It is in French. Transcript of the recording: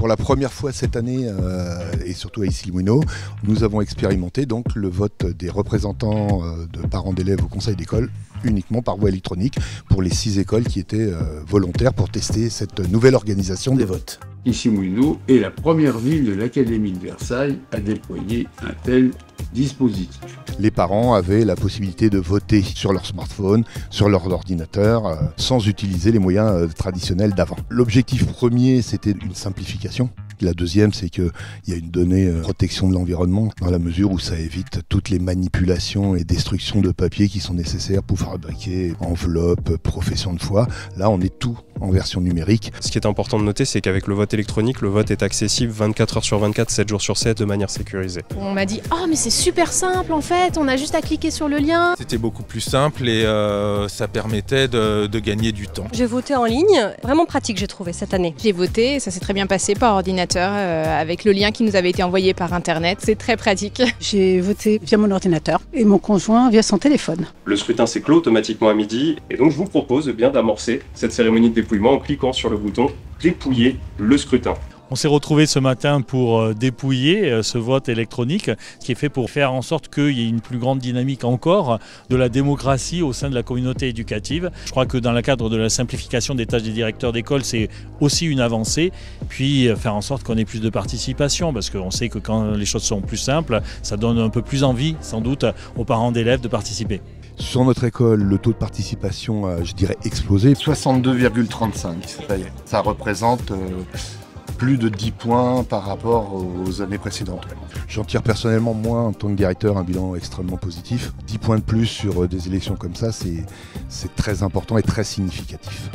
Pour la première fois cette année, et surtout à Issy-les-Moulineaux, nous avons expérimenté donc le vote des représentants de parents d'élèves au conseil d'école uniquement par voie électronique pour les 6 écoles qui étaient volontaires pour tester cette nouvelle organisation des votes. Issy-les-Moulineaux est la première ville de l'Académie de Versailles à déployer un tel dispositif. Les parents avaient la possibilité de voter sur leur smartphone, sur leur ordinateur, sans utiliser les moyens traditionnels d'avant. L'objectif premier, c'était une simplification. La deuxième, c'est qu'il y a une donnée protection de l'environnement, dans la mesure où ça évite toutes les manipulations et destructions de papier qui sont nécessaires pour fabriquer enveloppes, profession de foi. Là, on est tout en version numérique. Ce qui est important de noter, c'est qu'avec le vote électronique, le vote est accessible 24 heures sur 24, 7 jours sur 7, de manière sécurisée. On m'a dit « Oh, mais c'est super simple en fait, on a juste à cliquer sur le lien ». C'était beaucoup plus simple et ça permettait de gagner du temps. J'ai voté en ligne, vraiment pratique j'ai trouvé cette année. J'ai voté, ça s'est très bien passé par ordinateur avec le lien qui nous avait été envoyé par internet, c'est très pratique. J'ai voté via mon ordinateur et mon conjoint via son téléphone. Le scrutin s'est clos automatiquement à midi et donc je vous propose bien d'amorcer cette cérémonie de dépouillement en cliquant sur le bouton « Dépouiller le scrutin ». On s'est retrouvés ce matin pour dépouiller ce vote électronique, ce qui est fait pour faire en sorte qu'il y ait une plus grande dynamique encore de la démocratie au sein de la communauté éducative. Je crois que dans le cadre de la simplification des tâches des directeurs d'école, c'est aussi une avancée. Puis faire en sorte qu'on ait plus de participation, parce qu'on sait que quand les choses sont plus simples, ça donne un peu plus envie, sans doute, aux parents d'élèves de participer. Sur notre école, le taux de participation a, je dirais, explosé. 62,35, ça représente plus de 10 points par rapport aux années précédentes. J'en tire personnellement, moi, en tant que directeur, un bilan extrêmement positif. 10 points de plus sur des élections comme ça, c'est très important et très significatif.